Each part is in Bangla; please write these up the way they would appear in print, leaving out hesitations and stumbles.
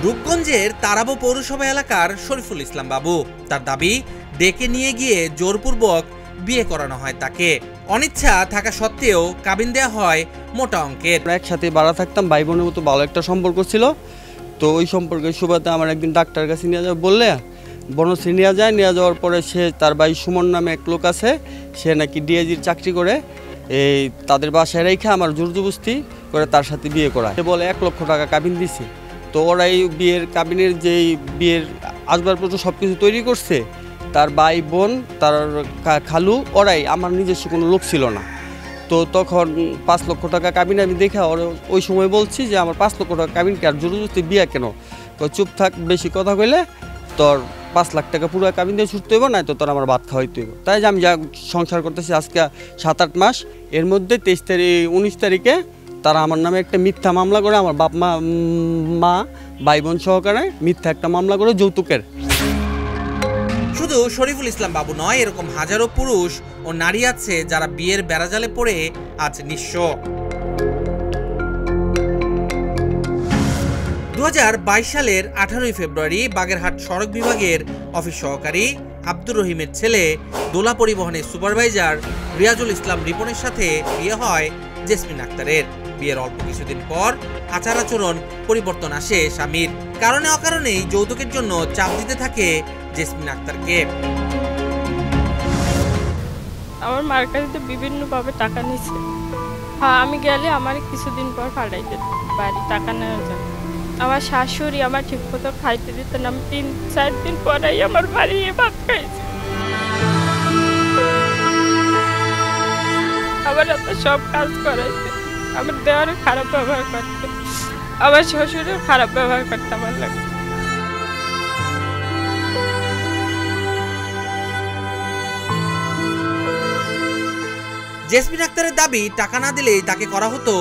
রূপগঞ্জের তারাবো পৌরসভা এলাকার শরীফুল ইসলাম বাবু, তার দাবি ডেকে নিয়ে গিয়ে জোরপূর্বক বিয়ে করানো হয় তাকে। অনিচ্ছা থাকা সত্ত্বেও কাবিন দেওয়া হয় মোটা অঙ্কের। একসাথে বাড়া থাকতাম, ভাই বোনের মতো ভালো একটা সম্পর্ক ছিল। তো ওই সম্পর্কের সুবাদে আমার একদিন ডাক্তারের কাছে নিয়ে যাবে বললে বনশ্রী নিয়ে যায়। নিয়ে যাওয়ার পরে সে তার ভাই সুমন নামে এক লোক আছে, সে নাকি ডিআইজির চাকরি করে, এই তাদের বাসায় রেখে আমার জোরজবস্তি করে তার সাথে বিয়ে করা। সে বলে 1 লক্ষ টাকা কাবিন দিছে। তো ওরা এই বিয়ের কাবিনের যেই বিয়ের আসবাবপত্র সব কিছু তৈরি করছে, তার ভাই বোন, তার খালু, ওরাই, আমার নিজস্ব কোনো লোক ছিল না। তো তখন 5 লক্ষ টাকা কাবিন আমি দেখে ওই সময় বলছি যে আমার 5 লক্ষ টাকা কাবিন আর জোরজবস্তি বিয়ে কেন? তো চুপ থাক, বেশি কথা কইলে তোর 5 লাখ টাকা পুরো কাবিন দিয়ে ছুটতে হইব, না তো তোর আমার ভাত খাওয়াইতে হইব। তাই যে আমি যা সংসার করতেছি আজকে 7-8 মাস, এর মধ্যে 19 তারিখে তারা আমার নামে একটা মিথ্যা মামলা করে, আমার বাপ মা ভাই বোন সহকারে মিথ্যা একটা মামলা করে যৌতুকের। শুধু শরীফুল ইসলাম বাবু নয়, এরকম হাজারো পুরুষ ও নারী আছে যারা বিয়ের বেড়াজালে পড়ে আজ নিঃস্ব। 2022 সালের 18 ফেব্রুয়ারি বাগেরহাট সড়ক বিভাগের অফিস সহকারী আব্দুর রহিমের ছেলে দোলা পরিবহনের সুপারভাইজার রিয়াজুল ইসলাম রিপনের সাথে বিয়ে হয় জেসমিন আক্তারের। বিয়ের অল্প কিছুদিন পর আচার আচরণ পরিবর্তন আসে স্বামীর। কারণে অকারণেই যৌতুকের জন্য চাপ দিতে থাকে জেসমিন আক্তারকে। আমার মার কাছে তো বিভিন্নভাবে টাকা নিছে। হ্যাঁ, আমি গেলে আমার কিছুদিন পর পাঠাই যেত বাড়ি টাকা নেওয়ার জন্য। আমার শাশুড়ি আমার ঠিক মতো খাইতে দিত না। আমি 3-4 দিন পরেই আমার বাড়ি ভাত খাইছি। আমার এত সব কাজ করাইছে। আমার দেওয়ারে খারাপ ব্যবহার করতে, আমার শ্বশুরের খারাপ ব্যবহার করতে আমার লাগে। জেসমিন আক্তারের দাবি, টাকা না দিলেই তাকে করা হতো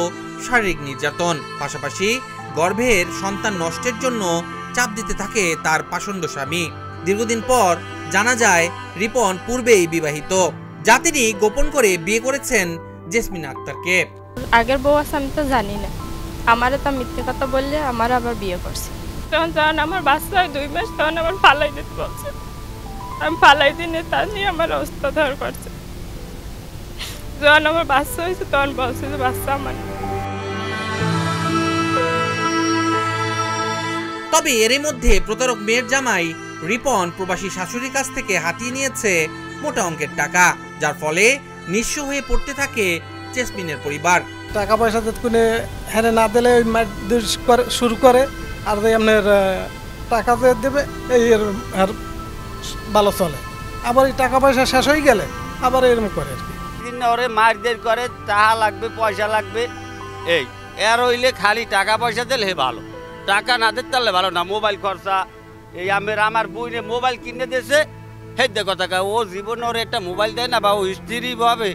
শারীরিক নির্যাতন। পাশাপাশি গর্ভের সন্তান নষ্টের জন্য চাপ দিতে থাকে তার পাষণ্ড স্বামী। দীর্ঘদিন পর জানা যায় রিপন পূর্বেই বিবাহিত, যা তিনি গোপন করে বিয়ে করেছেন জেসমিন আক্তারকে। আগের বউ আছে আমি তো জানি না, আমারও তো মিথ্যে কথা বললে আমার আবার বিয়ে করছে। যখন আমার বাচ্চা হয় 2 মাস, তখন আমার ফালাই দিতে বলছে। আমি ফালাই দিনে তা নিয়ে আমার অবস্থা ধর করছে। যখন আমার বাচ্চা হয়েছে তখন বলছে যে বাচ্চা আমার। তবে এরই মধ্যে প্রতারক মেয়ের জামাই রিপন প্রবাসী শাশুড়ির কাছ থেকে হাতিয়ে নিয়েছে মোটা অঙ্কের টাকা, যার ফলে নিঃস্ব হয়ে পড়তে থাকে জেসমিনের পরিবার। টাকা পয়সা কোনো হেরে না দিলে ওই শুরু করে, আর আপনার টাকা যে দেবে এই আর ভালো চলে। আবার এই টাকা পয়সা শেষ হয়ে গেলে আবার এরকম করে আর কি। ওরে মারদের করে, টাকা লাগবে, পয়সা লাগবে, এই এর হইলে খালি টাকা পয়সা দিলে ভালো, টাকা না দিতে তাহলে ভালো না। মোবাইল খরচা, এই আমার বইনে মোবাইল কিনে দিয়েছে, সেই দেখো টাকা ও জীবনে ওর একটা মোবাইল দেয় না, বা ও স্ত্রী ভাবে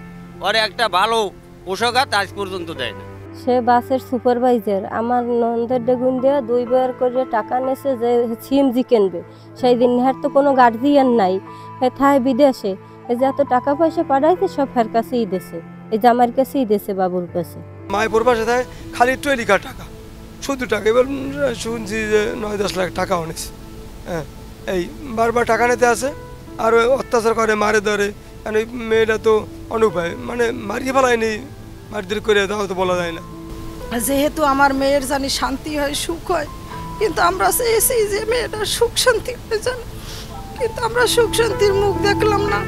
ওর একটা ভালো পোশাক আজ পর্যন্ত দেয় না। সে বাসের সুপারভাইজার, আমার নন্দের ডেগুন দিয়ে 2 বার করে টাকা নেছে যে সিএমজি কিনবে। সেই দিন হের তো কোনো গার্জিয়ান নাই, হে থায় বিদেশে। এই যে এত টাকা পয়সা পাঠাইছে সব হের কাছেই দিয়েছে, এই যে আমার কাছেই দিয়েছে, বাবুর কাছে। মায়ের পাশে থাকে খালি ট্রেলিকা টাকা, শুধু টাকা। এবার শুনছি যে 9-10 লাখ টাকা অনেছে। হ্যাঁ, এই বারবার টাকা নিতে আসে আর অত্যাচার করে, মারে ধরে। মানে মেয়েটা তো অনুপায়, মানে মারিয়ে ফেলায়নি, মারধর করে তাও তো বলা যায় না। যেহেতু আমার মেয়ের জানি শান্তি হয়, সুখ হয়, কিন্তু আমরা চেয়েছি যে মেয়েটা সুখ শান্তি হয়ে যান, কিন্তু আমরা সুখ শান্তির মুখ দেখলাম না।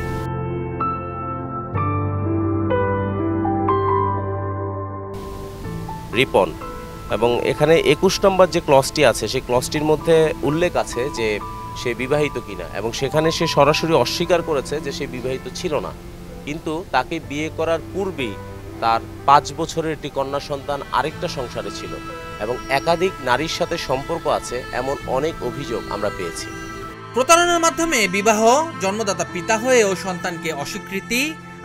রিপন, এবং এখানে 21 নম্বর যে ক্লজটি আছে সেই ক্লজটির মধ্যে উল্লেখ আছে যে সে বিবাহিত কিনা, এবং সেখানে সে সরাসরি অস্বীকার করেছে যে সে বিবাহিত ছিল না। কিন্তু তাকে বিয়ে করার পূর্বেই তার 5 বছরের একটি কন্যা সন্তান আরেকটা সংসারে ছিল, এবং একাধিক নারীর সাথে সম্পর্ক আছে, এমন অনেক অভিযোগ আমরা পেয়েছি। প্রতারণার মাধ্যমে বিবাহ, জন্মদাতা পিতা হয়েও সন্তানকে অস্বীকৃতি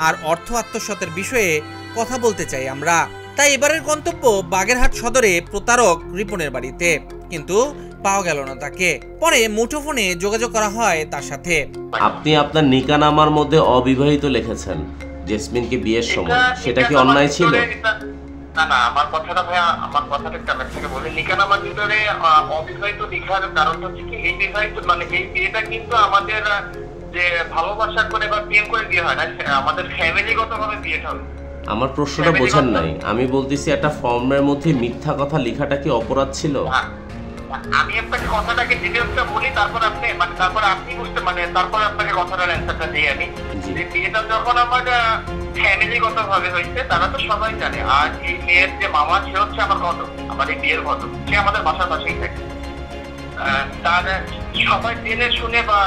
আর অর্থ আত্মসাতের বিষয়ে কথা বলতে চাই আমরা। তাই এবারের গন্তব্য বাগেরহাট সদরে প্রতারক রিপনের বাড়িতে, কিন্তু পাওয়া গেল না তাকে। পরে মুঠোফোনে যোগাযোগ করা হয় তার সাথে। আপনি আপনার নিকানামার মধ্যে অবিবাহিত লিখেছেন জেসমিনকে বিয়ের সময়, সেটা কি অন্যায় ছিল? না না, আমার কথাটা ভাইয়া, আমার কথাটা একটু আমার থেকে বলি। নিকানামার ভিতরে অবিবাহিত লেখার কারণ হচ্ছে কি, এই বিবাহিত মানে এই বিয়েটা কিন্তু আমাদের যে ভালোবাসা করে বা প্রেম করে বিয়ে হয় না, আমাদের ফ্যামিলিগত ভাবে বিয়েটা হয়। আমার প্রশ্নটা বোঝেন নাই, আমি বলতেছি একটা ফর্মের মধ্যে মিথ্যা কথা লেখাটা কি অপরাধ ছিল? আমি আপনাকে কথাটাকে ডিটেইলসটা বলি, তারপর আপনি মানে তারপর আপনি বুঝতে মানে তারপর আপনাকে কথাটার অ্যান্সারটা দিই আমি। যে বিয়েটা যখন আমার ফ্যামিলিগত ভাবে হয়েছে, তারা তো সবাই জানে। আর এই মেয়ের যে মামা, সে হচ্ছে আমার ঘটক, আমার এই বিয়ের ঘটক, সে আমাদের বাসার পাশেই থাকে। তার সবাই জেনে শুনে বা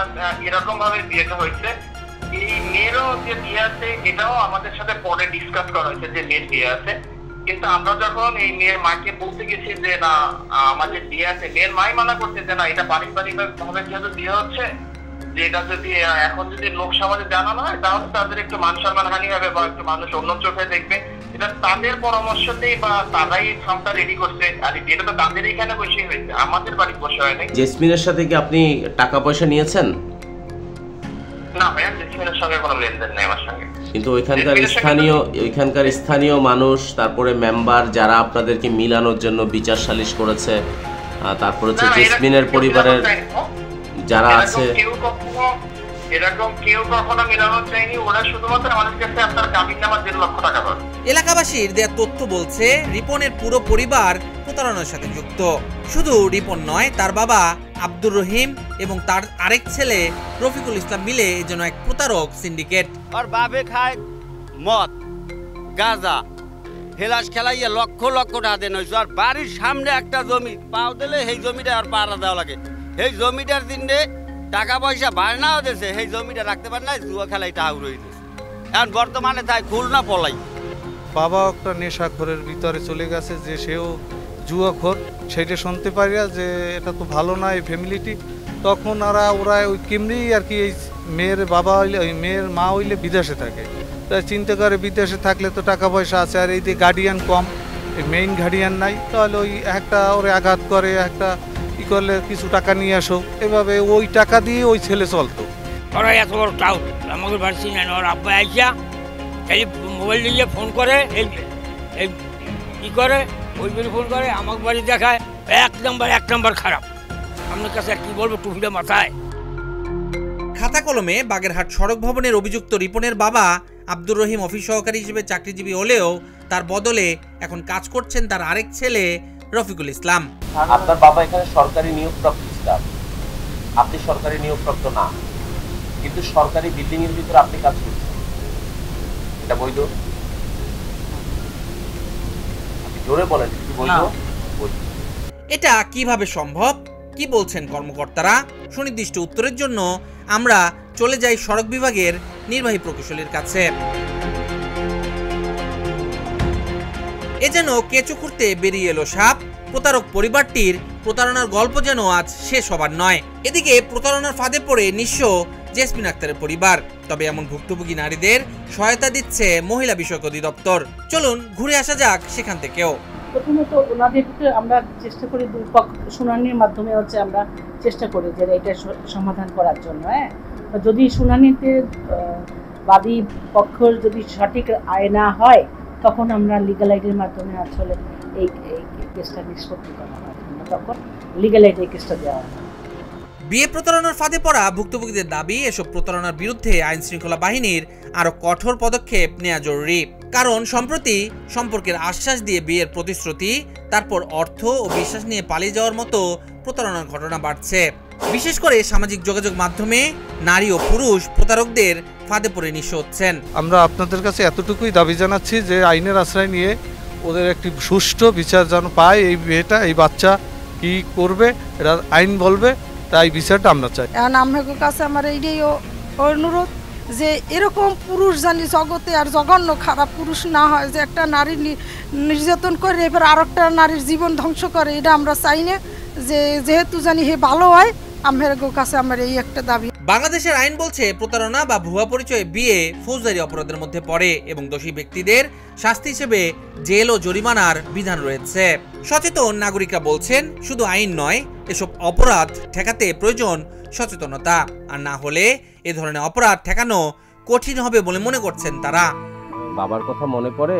এরকম ভাবে বিয়েটা হয়েছে। এই মেয়েরও যে বিয়ে আছে, এটাও আমাদের সাথে পরে ডিসকাস করা হয়েছে যে মেয়ের বিয়ে আছে। কিন্তু আমরা যখন এই মেয়ের মাকে বলতে গেছি যে না আমাদের বিয়ে আছে, মেয়ের মাই মানা করছে যে না, এটা পারিবারিক ভাবে যেহেতু বিয়ে হচ্ছে, যে এটা যদি এখন যদি লোক সমাজে জানানো হয়, তাহলে তাদের একটু মান সম্মান হানি হবে বা একটু মানুষ অন্য চোখে দেখবে। এটা তাদের পরামর্শতেই বা তারাই ফর্মটা রেডি করছে। আর এটা তো তাদের এখানে বসে হয়েছে, আমাদের বাড়ি বসে হয় নাই। জেসমিনের সাথে কি আপনি টাকা পয়সা নিয়েছেন? না ভাইয়া, জেসমিনের সঙ্গে কোনো লেনদেন নেই আমার সঙ্গে। কিন্তু ওইখানকার স্থানীয় মানুষ, তারপরে মেম্বার যারা আপনাদেরকে মিলানোর জন্য বিচার সালিশ করেছে, তারপর হচ্ছে জেসমিনের পরিবারের যারা আছে, এরকম কেউ কখনো মিলানো চায়নি। ওরা শুধুমাত্র আমাদের কাছে আপনার জামিননামা 1.5 লক্ষ টাকা পাবে। এলাকাবাসীর দেয়া তথ্য বলছে রিপনের পুরো পরিবার প্রতারণার সাথে যুক্ত। শুধু রিপন নয়, তার বাবা আব্দুর রহিম এবং তার আরেক ছেলে রফিকুল ইসলাম মিলে যেন এক প্রতারক সিন্ডিকেট। আর বাবে খায় মদ, গাঁজা, হেলাস খেলাইয়া লক্ষ লক্ষ টাকা দেন হয়েছে। আর বাড়ির সামনে একটা জমি পাও দিলে সেই জমিটা আর পাড়া দেওয়া লাগে। সেই জমিটার দিনে টাকা পয়সা বাড়নাও দিয়েছে, সেই জমিটা রাখতে পারে না, জুয়া খেলাই টাকা উড়ে দিয়েছে। এখন বর্তমানে তাই খুলনা পলাই। বাবা একটা নেশাখোরের ভিতরে চলে গেছে, যে সেও জুয়াখোর, সেটা শুনতে পারি যে এটা তো ভালো না এই ফ্যামিলিটি। তখন ওরা ওই কেমনি আর কি, এই মেয়ের বাবা হইলে, ওই মেয়ের মা হইলে বিদেশে থাকে, তাই চিন্তা করে বিদেশে থাকলে তো টাকা পয়সা আছে, আর এই যে গার্ডিয়ান কম, এই মেইন গার্ডিয়ান নাই, তাহলে ওই একটা ওরে আঘাত করে, একটা ই করলে কিছু টাকা নিয়ে আসো, এভাবে ওই টাকা দিয়ে ওই ছেলে চলতো। ওরা এত বড় টাউট আমাদের বাড়ি চিনে না। ওর আব্বা আইসা এই মোবাইল দিয়ে ফোন করে, এই ই করে, ওই ফোন করে আমাকে বাড়ি দেখায়, এক নাম্বার খারাপ। আপনার কাছে কি বলবো, টুপিটা মাথায়। খাতা কলমে বাগেরহাট সড়ক ভবনের অভিযুক্ত রিপনের বাবা আব্দুর রহিম অফিস সহকারী হিসেবে চাকরিজীবী হলেও তার বদলে এখন কাজ করছেন তার আরেক ছেলে রফিকুল ইসলাম। আপনার বাবা এখানে সরকারি নিয়োগপ্রাপ্ত স্টাফ, আপনি সরকারি নিয়োগপ্রাপ্ত না, কিন্তু সরকারি বিল্ডিং এর ভিতরে আপনি কাজ করছেন, এটা বৈধ? আপনি জোরে বলেন, কি বৈধ? এটা কিভাবে সম্ভব, কি বলছেন কর্মকর্তারা? সুনির্দিষ্ট উত্তরের জন্য আমরা চলে যাই সড়ক বিভাগের নির্বাহী প্রকৌশলীর কাছে। এ যেন কেঁচো খুঁড়তে বেরিয়ে এলো সাপ। প্রতারক পরিবারটির প্রতারণার গল্প যেন আজ শেষ হবার নয়। এদিকে প্রতারণার ফাঁদে পড়ে নিঃস্ব জেসমিন আক্তারের পরিবার। তবে এমন ভুক্তভোগী নারীদের সহায়তা দিচ্ছে মহিলা বিষয়ক অধিদপ্তর। চলুন ঘুরে আসা যাক সেখান থেকেও। প্রথমত ওনাদেরকে আমরা চেষ্টা করি দুই পক্ষ শুনানির মাধ্যমে আমরা চেষ্টা করি যে এটা সমাধান করার জন্য। যদি শুনানিতে বাদী পক্ষ যদি সঠিক আয় না হয়, তখন আমরা লিগ্যাল আইডের মাধ্যমে আসলে এই কেসটা নিষ্পত্তি করা হয়, তখন লিগ্যাল আইডে কেসটা দেওয়া হয়। বিয়ে প্রতারণার ফাঁদে পড়া ভুক্তভোগীদের দাবি, এসব প্রতারণার বিরুদ্ধে আইন শৃঙ্খলা বাহিনীর আরো কঠোর পদক্ষেপ নেওয়া জরুরি। কারণ সম্প্রতি সম্পর্কের আশ্বাস দিয়ে বিয়ের প্রতিশ্রুতি, তারপর অর্থ ও বিশ্বাস নিয়ে পালিয়ে যাওয়ার মতো প্রতারণার ঘটনা বাড়ছে। বিশেষ করে সামাজিক যোগাযোগ মাধ্যমে নারী ও পুরুষ প্রতারকদের ফাঁদে পড়ে নিঃস্ব হচ্ছেন। আমরা আপনাদের কাছে এতটুকুই দাবি জানাচ্ছি যে আইনের আশ্রয় নিয়ে ওদের একটি সুষ্ঠু বিচার যেন পায়। এই মেয়েটা, এই বাচ্চা কি করবে এটা আইন বলবে, তাই বিচারটা আমরা চাই। আমাদের কাছে আমার এইটাই অনুরোধ যে এরকম পুরুষ জানি জগতে আর জঘন্য খারাপ পুরুষ না হয়, যে একটা নারী নির্যাতন করে এবার আর একটা নারীর জীবন ধ্বংস করে। এটা আমরা চাই না, যে যেহেতু জানি হে ভালো হয়। আমাদের কাছে আমার এই একটা দাবি। বাংলাদেশের আইন বলছে প্রতারণা বা ভুয়া পরিচয়ে বিয়ে ফৌজদারি অপরাধের মধ্যে পড়ে এবং দোষী ব্যক্তিদের শাস্তি হিসেবে জেল ও জরিমানার বিধান রয়েছে। সচেতন নাগরিকরা বলছেন শুধু আইন নয়, এসব অপরাধ ঠেকাতে প্রয়োজন সচেতনতা। আর না হলে এ ধরনের অপরাধ ঠেকানো কঠিন হবে বলে মনে করছেন তারা। বাবার কথা মনে পড়ে?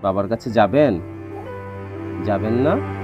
বাবার কাছে যাবেন? যাবেন না?